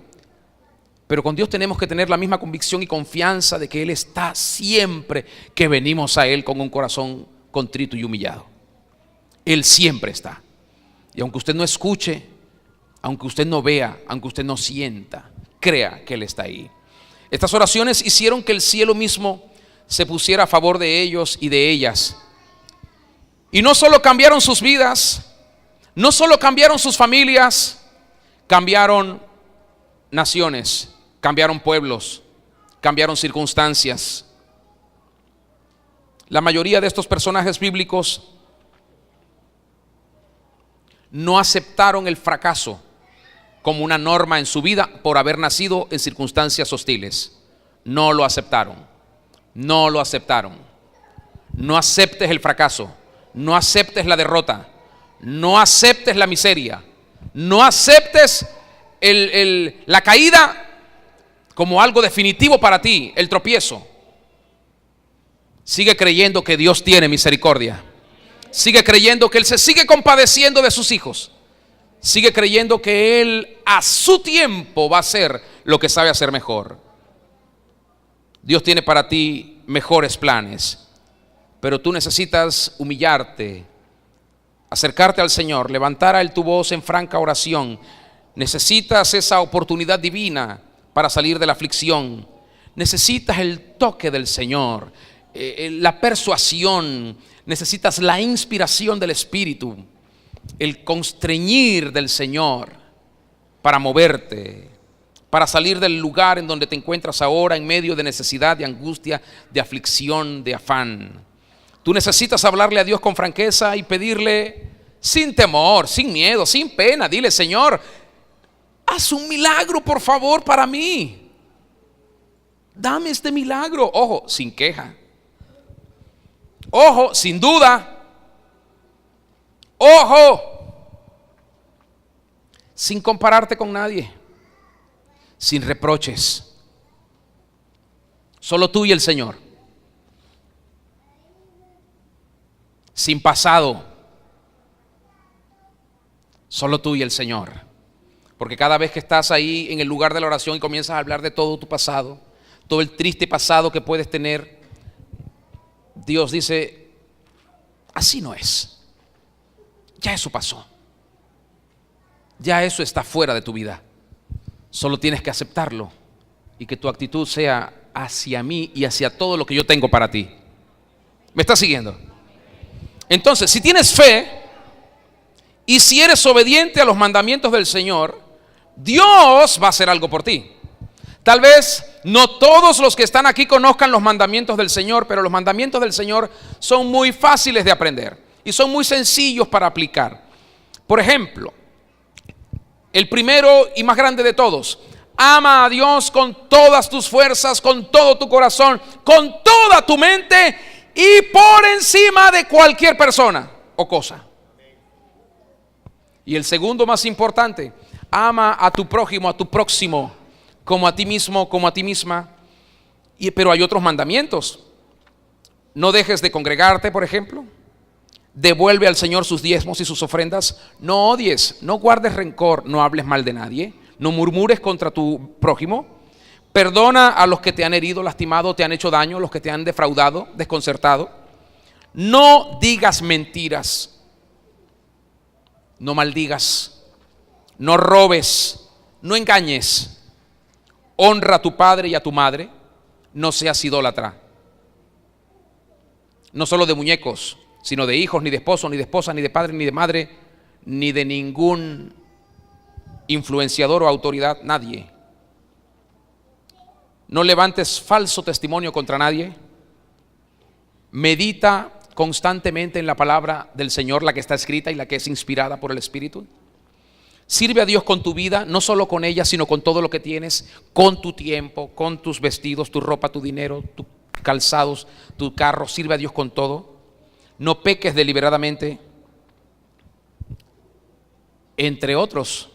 pero con Dios tenemos que tener la misma convicción y confianza de que Él está siempre que venimos a Él con un corazón contrito y humillado. Él siempre está. Y aunque usted no escuche, aunque usted no vea, aunque usted no sienta, crea que Él está ahí. Estas oraciones hicieron que el cielo mismo se pusiera a favor de ellos y de ellas. Y no solo cambiaron sus vidas, no solo cambiaron sus familias, cambiaron naciones, cambiaron pueblos, cambiaron circunstancias. La mayoría de estos personajes bíblicos no aceptaron el fracaso como una norma en su vida por haber nacido en circunstancias hostiles. No lo aceptaron. No lo aceptaron. No aceptes el fracaso. No aceptes la derrota. No aceptes la miseria. No aceptes la caída como algo definitivo para ti, el tropiezo. Sigue creyendo que Dios tiene misericordia. Sigue creyendo que Él se sigue compadeciendo de sus hijos. Sigue creyendo que Él a su tiempo va a hacer lo que sabe hacer mejor. Dios tiene para ti mejores planes, pero tú necesitas humillarte, acercarte al Señor, levantar a Él tu voz en franca oración. Necesitas esa oportunidad divina para salir de la aflicción. Necesitas el toque del Señor, la persuasión. Necesitas la inspiración del Espíritu, el constreñir del Señor para moverte, para salir del lugar en donde te encuentras ahora, en medio de necesidad, de angustia, de aflicción, de afán. Tú necesitas hablarle a Dios con franqueza y pedirle sin temor, sin miedo, sin pena. Dile: Señor, haz un milagro por favor para mí. Dame este milagro. Ojo, sin queja. Ojo, sin duda. Ojo, sin compararte con nadie, sin reproches. Solo tú y el Señor. Sin pasado. Solo tú y el Señor. Porque cada vez que estás ahí en el lugar de la oración y comienzas a hablar de todo tu pasado, todo el triste pasado que puedes tener, Dios dice: así no es. Ya eso pasó. Ya eso está fuera de tu vida. Solo tienes que aceptarlo y que tu actitud sea hacia mí y hacia todo lo que yo tengo para ti. ¿Me estás siguiendo? Entonces, si tienes fe y si eres obediente a los mandamientos del Señor, Dios va a hacer algo por ti. Tal vez no todos los que están aquí conozcan los mandamientos del Señor, pero los mandamientos del Señor son muy fáciles de aprender y son muy sencillos para aplicar. Por ejemplo, el primero y más grande de todos: ama a Dios con todas tus fuerzas, con todo tu corazón, con toda tu mente y por encima de cualquier persona o cosa. Y el segundo más importante: ama a tu prójimo, a tu próximo, como a ti mismo, como a ti misma. Pero hay otros mandamientos. No dejes de congregarte, por ejemplo. Devuelve al Señor sus diezmos y sus ofrendas. No odies, no guardes rencor, no hables mal de nadie, no murmures contra tu prójimo. Perdona a los que te han herido, lastimado, te han hecho daño, los que te han defraudado, desconcertado. No digas mentiras, no maldigas, no robes, no engañes. Honra a tu padre y a tu madre, no seas idólatra. No solo de muñecos, sino de hijos, ni de esposos, ni de esposas, ni de padre, ni de madre, ni de ningún influenciador o autoridad, nadie. No levantes falso testimonio contra nadie. Medita constantemente en la palabra del Señor, la que está escrita y la que es inspirada por el Espíritu. Sirve a Dios con tu vida, no solo con ella, sino con todo lo que tienes, con tu tiempo, con tus vestidos, tu ropa, tu dinero, tus calzados, tu carro. Sirve a Dios con todo. No peques deliberadamente. Entre otros,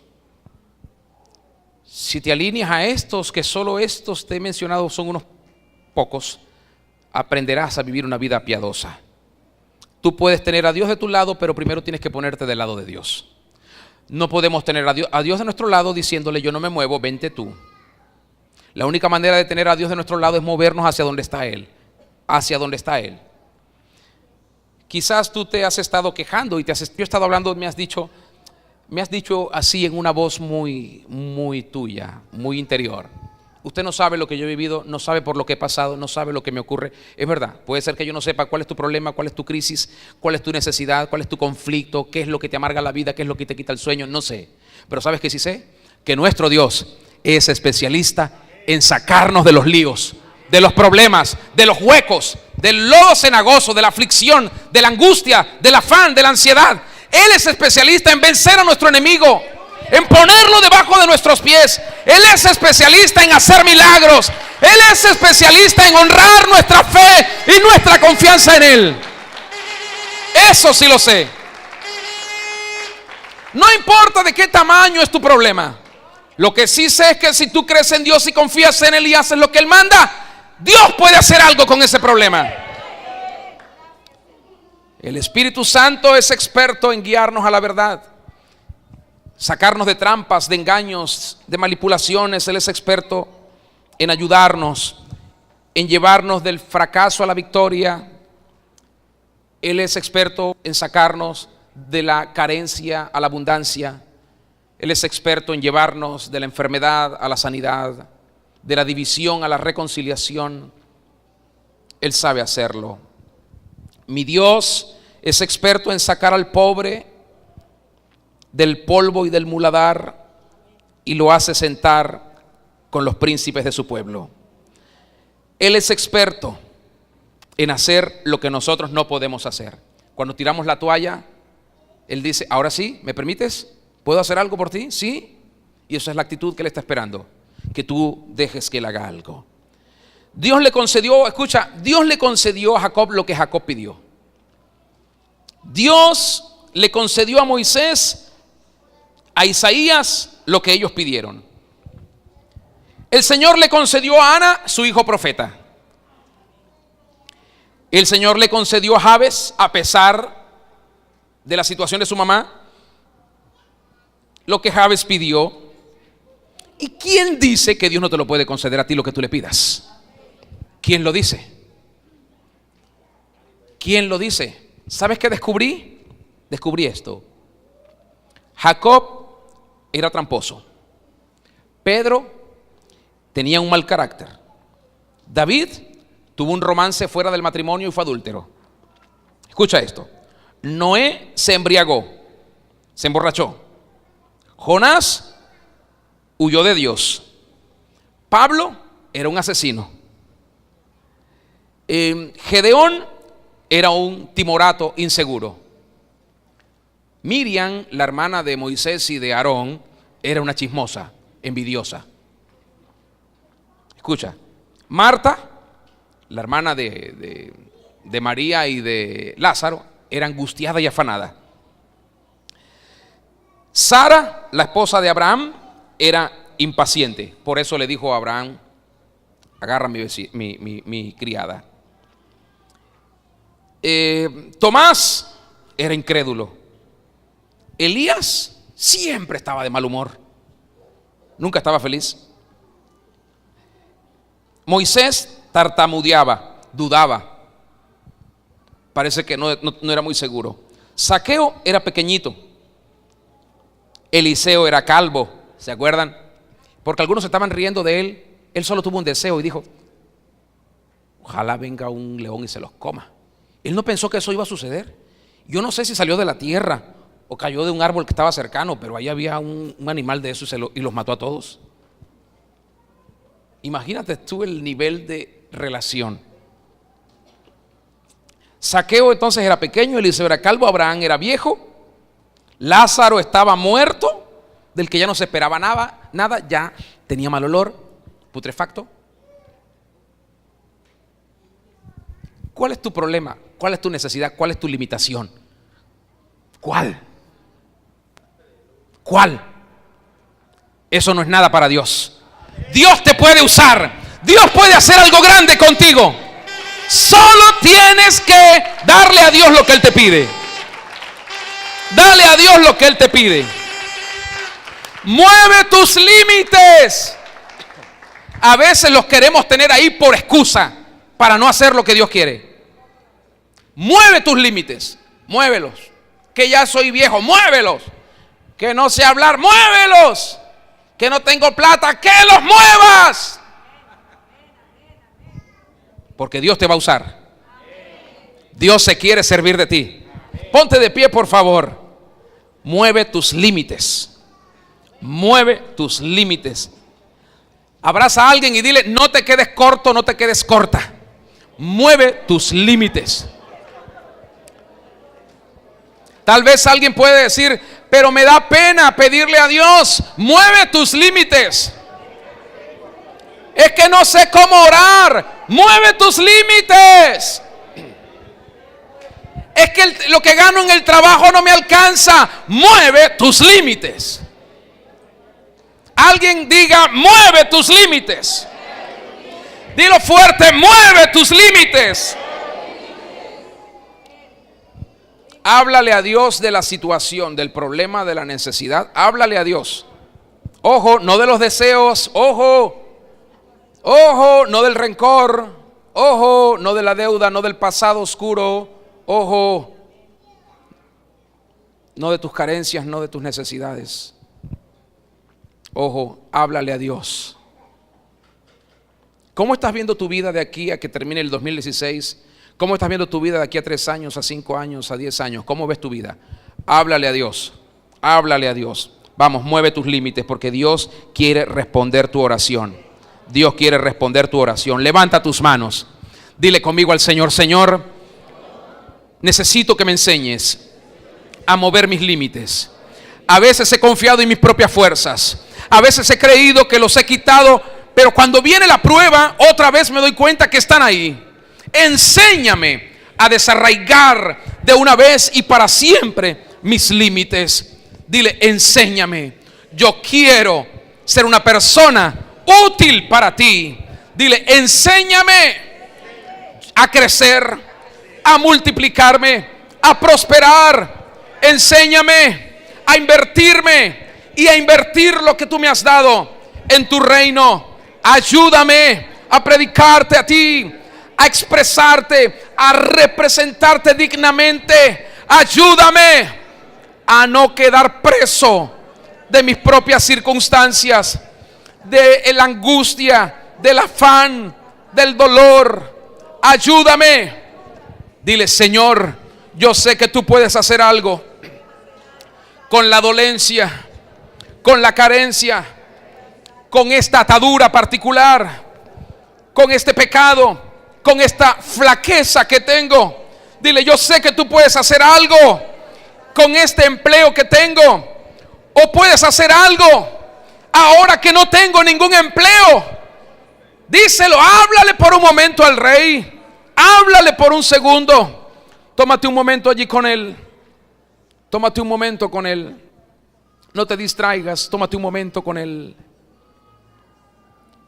si te alineas a estos, que solo estos te he mencionado son unos pocos, aprenderás a vivir una vida piadosa. Tú puedes tener a Dios de tu lado, pero primero tienes que ponerte del lado de Dios. No podemos tener a Dios de nuestro lado diciéndole: yo no me muevo, vente tú. La única manera de tener a Dios de nuestro lado es movernos hacia donde está Él, hacia donde está Él. Quizás tú te has estado quejando y yo he estado hablando, me has dicho así en una voz muy, muy tuya, muy interior. Usted no sabe lo que yo he vivido, no sabe por lo que he pasado, no sabe lo que me ocurre. Es verdad, puede ser que yo no sepa cuál es tu problema, cuál es tu crisis, cuál es tu necesidad, cuál es tu conflicto, qué es lo que te amarga la vida, qué es lo que te quita el sueño, no sé. Pero ¿sabes qué sí sé? Que nuestro Dios es especialista en sacarnos de los líos, de los problemas, de los huecos, del lodo cenagoso, de la aflicción, de la angustia, del afán, de la ansiedad. Él es especialista en vencer a nuestro enemigo, en ponerlo debajo de nuestros pies. Él es especialista en hacer milagros. Él es especialista en honrar nuestra fe y nuestra confianza en Él. Eso sí lo sé. No importa de qué tamaño es tu problema. Lo que sí sé es que si tú crees en Dios y confías en Él y haces lo que Él manda, Dios puede hacer algo con ese problema. El Espíritu Santo es experto en guiarnos a la verdad, sacarnos de trampas, de engaños, de manipulaciones. Él es experto en ayudarnos, en llevarnos del fracaso a la victoria. Él es experto en sacarnos de la carencia a la abundancia. Él es experto en llevarnos de la enfermedad a la sanidad, de la división a la reconciliación. Él sabe hacerlo. Mi Dios es experto en sacar al pobre del polvo y del muladar y lo hace sentar con los príncipes de su pueblo. Él es experto en hacer lo que nosotros no podemos hacer. Cuando tiramos la toalla, Él dice: ahora sí, ¿me permites? ¿Puedo hacer algo por ti? Sí. Y esa es la actitud que Él está esperando, que tú dejes que Él haga algo. Dios le concedió a Jacob lo que Jacob pidió. Dios le concedió a Moisés, a Isaías, lo que ellos pidieron. El Señor le concedió a Ana, su hijo profeta. El Señor le concedió a Jabes, a pesar de la situación de su mamá, lo que Jabes pidió. ¿Y quién dice que Dios no te lo puede conceder a ti lo que tú le pidas? ¿Quién lo dice? ¿Quién lo dice? ¿Sabes qué descubrí? Descubrí esto. Jacob era tramposo. Pedro tenía un mal carácter. David tuvo un romance fuera del matrimonio y fue adúltero. Escucha esto. Noé se embriagó, se emborrachó. Jonás huyó de Dios. Pablo era un asesino. Gedeón era un timorato inseguro. Miriam, la hermana de Moisés y de Aarón, era una chismosa, envidiosa. Escucha, Marta, la hermana de María y de Lázaro, era angustiada y afanada. Sara, la esposa de Abraham, era impaciente. Por eso le dijo a Abraham: agarra mi criada. Tomás era incrédulo. Elías siempre estaba de mal humor, nunca estaba feliz. Moisés tartamudeaba, dudaba, parece que no era muy seguro. Zaqueo era pequeñito. Eliseo era calvo, ¿se acuerdan? Porque algunos estaban riendo de él. Él solo tuvo un deseo y dijo: ojalá venga un león y se los coma. Él no pensó que eso iba a suceder. Yo no sé si salió de la tierra o cayó de un árbol que estaba cercano, pero ahí había un animal de eso y los mató a todos. Imagínate tú el nivel de relación. Zaqueo entonces era pequeño, Eliseo era calvo, Abraham era viejo, Lázaro estaba muerto, del que ya no se esperaba nada, ya tenía mal olor, putrefacto. ¿Cuál es tu problema? ¿Cuál es tu necesidad? ¿Cuál es tu limitación? ¿Cuál? Eso no es nada para Dios. Dios te puede usar. Dios puede hacer algo grande contigo. Solo tienes que darle a Dios lo que Él te pide. Dale a Dios lo que Él te pide. Mueve tus límites. A veces los queremos tener ahí por excusa para no hacer lo que Dios quiere. Mueve tus límites, muévelos. Que ya soy viejo, muévelos. Que no sé hablar, muévelos. Que no tengo plata, que los muevas. Porque Dios te va a usar. Dios se quiere servir de ti. Ponte de pie, por favor. Mueve tus límites. Mueve tus límites. Abraza a alguien y dile: no te quedes corto, no te quedes corta. Mueve tus límites. Tal vez alguien puede decir: pero me da pena pedirle a Dios. Mueve tus límites. Es que no sé cómo orar. Mueve tus límites. Es que lo que gano en el trabajo no me alcanza. Mueve tus límites. Alguien diga: mueve tus límites. Dilo fuerte: mueve tus límites. Háblale a Dios de la situación, del problema, de la necesidad. Háblale a Dios. Ojo, no de los deseos. Ojo, no del rencor. Ojo, no de la deuda, no del pasado oscuro. Ojo, no de tus carencias, no de tus necesidades. Ojo, háblale a Dios. ¿Cómo estás viendo tu vida de aquí a que termine el 2016? ¿Cómo estás viendo tu vida de aquí a 3 años, a 5 años, a 10 años? ¿Cómo ves tu vida? Háblale a Dios. Háblale a Dios. Vamos, mueve tus límites, porque Dios quiere responder tu oración. Dios quiere responder tu oración. Levanta tus manos. Dile conmigo al Señor: Señor, necesito que me enseñes a mover mis límites. A veces he confiado en mis propias fuerzas. A veces he creído que los he quitado, pero cuando viene la prueba, otra vez me doy cuenta que están ahí. Enséñame a desarraigar de una vez y para siempre mis límites. Dile: enséñame. Yo quiero ser una persona útil para ti. Dile: enséñame a crecer, a multiplicarme, a prosperar. Enséñame a invertirme y a invertir lo que tú me has dado en tu reino. Ayúdame a predicarte a ti, a expresarte, a representarte dignamente. Ayúdame a no quedar preso de mis propias circunstancias, de la angustia, del afán, del dolor. Ayúdame. Dile: Señor, yo sé que tú puedes hacer algo con la dolencia, con la carencia, con esta atadura particular, con este pecado, con esta flaqueza que tengo. Dile: yo sé que tú puedes hacer algo con este empleo que tengo, o puedes hacer algo ahora que no tengo ningún empleo. Díselo, háblale por un momento al Rey. Háblale por un segundo. Tómate un momento allí con Él. Tómate un momento con Él. No te distraigas, tómate un momento con Él.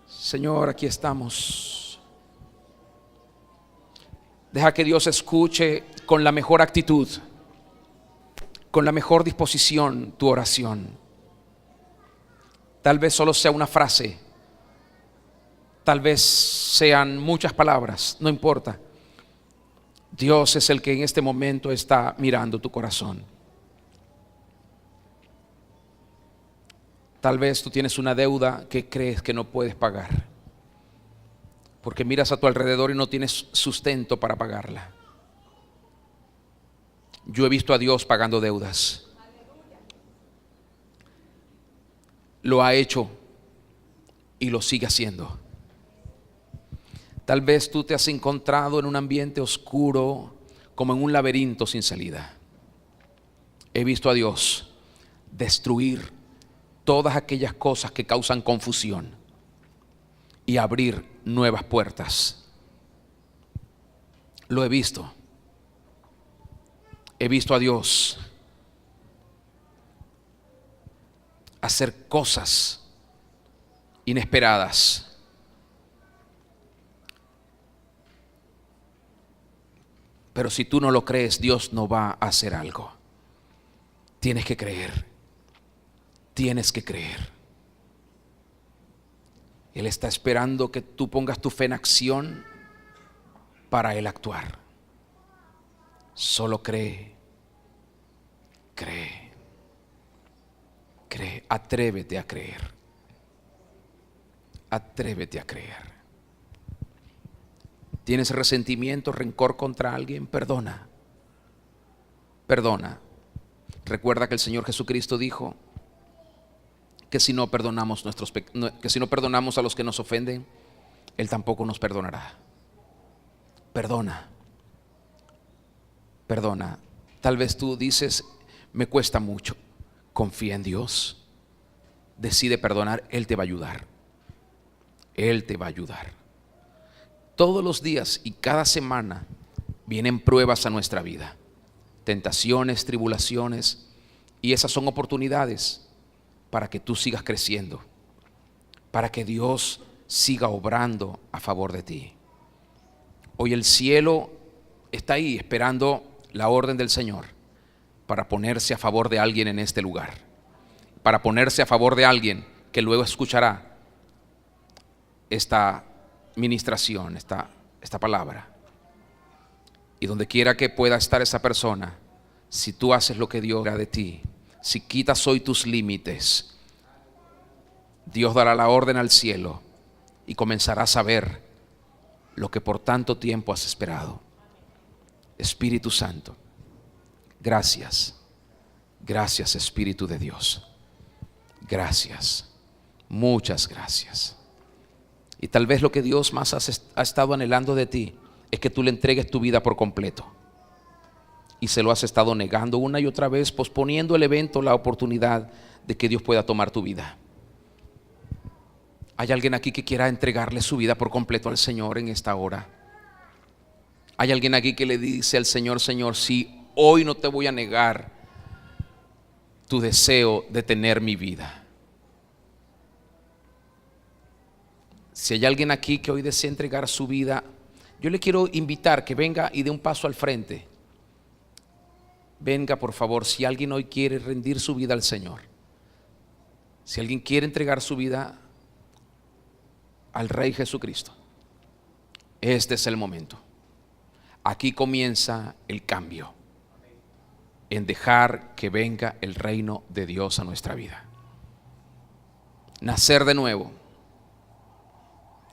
Señor, aquí estamos. Deja que Dios escuche con la mejor actitud, con la mejor disposición tu oración. Tal vez solo sea una frase, tal vez sean muchas palabras, no importa. Dios es el que en este momento está mirando tu corazón. Tal vez tú tienes una deuda que crees que no puedes pagar, porque miras a tu alrededor y no tienes sustento para pagarla. Yo he visto a Dios pagando deudas. Lo ha hecho y lo sigue haciendo. Tal vez tú te has encontrado en un ambiente oscuro, como en un laberinto sin salida. He visto a Dios destruir todas aquellas cosas que causan confusión y abrir nuevas puertas. Lo he visto. He visto a Dios hacer cosas inesperadas. Pero si tú no lo crees, Dios no va a hacer algo. Tienes que creer. Tienes que creer. Él está esperando que tú pongas tu fe en acción para Él actuar. Solo cree. Cree. Cree. Atrévete a creer. Atrévete a creer. ¿Tienes resentimiento, rencor contra alguien? Perdona. Perdona. Recuerda que el Señor Jesucristo dijo que si no perdonamos a los que nos ofenden, Él tampoco nos perdonará. Perdona. Perdona. Tal vez tú dices, me cuesta mucho. Confía en Dios. Decide perdonar, Él te va a ayudar. Él te va a ayudar. Todos los días y cada semana vienen pruebas a nuestra vida, tentaciones, tribulaciones, y esas son oportunidades para que tú sigas creciendo, para que Dios siga obrando a favor de ti. Hoy el cielo está ahí esperando la orden del Señor para ponerse a favor de alguien en este lugar, para ponerse a favor de alguien que luego escuchará esta ministración, esta palabra. Y donde quiera que pueda estar esa persona, si tú haces lo que Dios hará de ti, si quitas hoy tus límites, Dios dará la orden al cielo y comenzarás a ver lo que por tanto tiempo has esperado. Espíritu Santo, gracias. Gracias, Espíritu de Dios. Gracias. Muchas gracias. Y tal vez lo que Dios más ha estado anhelando de ti es que tú le entregues tu vida por completo. Y se lo has estado negando una y otra vez, posponiendo el evento, la oportunidad de que Dios pueda tomar tu vida. ¿Hay alguien aquí que quiera entregarle su vida por completo al Señor en esta hora? ¿Hay alguien aquí que le dice al Señor, Señor, si hoy no te voy a negar tu deseo de tener mi vida? Si hay alguien aquí que hoy desea entregar su vida, yo le quiero invitar que venga y dé un paso al frente. Venga, por favor, si alguien hoy quiere rendir su vida al Señor, si alguien quiere entregar su vida al Rey Jesucristo, este es el momento. Aquí comienza el cambio, en dejar que venga el reino de Dios a nuestra vida. Nacer de nuevo.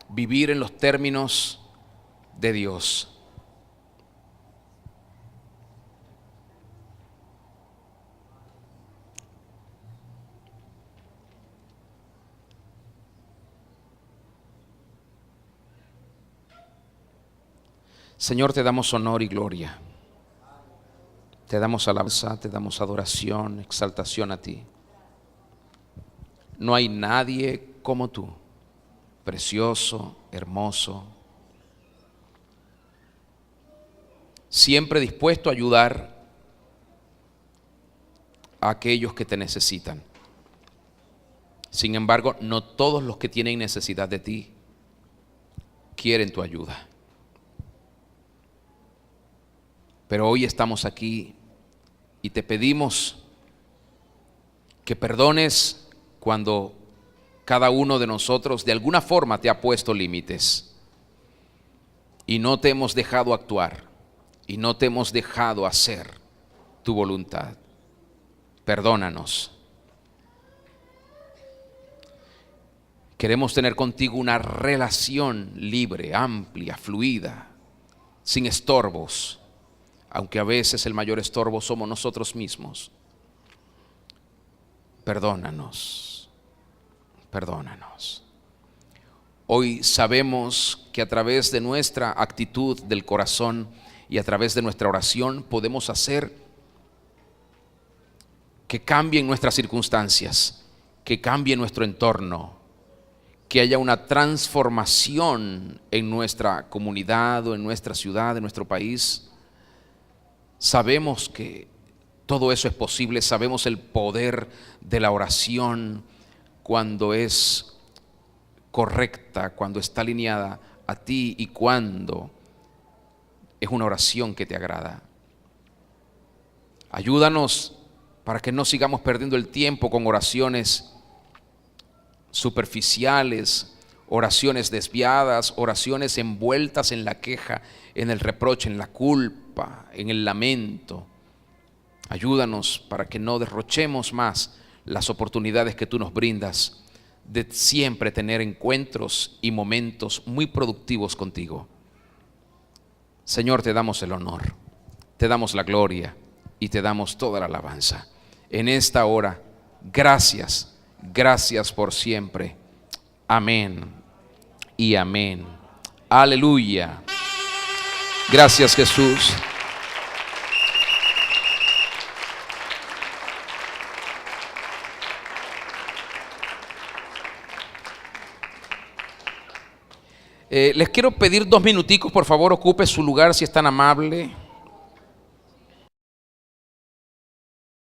Vivir en los términos de Dios. Señor, te damos honor y gloria. Te damos alabanza, te damos adoración, exaltación a ti. No hay nadie como tú. Precioso, hermoso, siempre dispuesto a ayudar a aquellos que te necesitan. Sin embargo, no todos los que tienen necesidad de ti quieren tu ayuda. Pero hoy estamos aquí y te pedimos que perdones cuando cada uno de nosotros de alguna forma te ha puesto límites y no te hemos dejado actuar y no te hemos dejado hacer tu voluntad. Perdónanos. Queremos tener contigo una relación libre, amplia, fluida, sin estorbos, aunque a veces el mayor estorbo somos nosotros mismos. Perdónanos, perdónanos. Hoy sabemos que a través de nuestra actitud del corazón y a través de nuestra oración podemos hacer que cambien nuestras circunstancias, que cambie nuestro entorno, que haya una transformación en nuestra comunidad o en nuestra ciudad, en nuestro país. Sabemos que todo eso es posible, sabemos el poder de la oración cuando es correcta, cuando está alineada a ti y cuando es una oración que te agrada. Ayúdanos para que no sigamos perdiendo el tiempo con oraciones superficiales, oraciones desviadas, oraciones envueltas en la queja, en el reproche, en la culpa, en el lamento. Ayúdanos para que no derrochemos más las oportunidades que tú nos brindas de siempre tener encuentros y momentos muy productivos contigo. Señor, te damos el honor, te damos la gloria y te damos toda la alabanza. En esta hora, gracias. Gracias por siempre. Amén y amén. Aleluya. Gracias, Jesús. Les quiero pedir 2 minuticos, por favor, ocupe su lugar si es tan amable.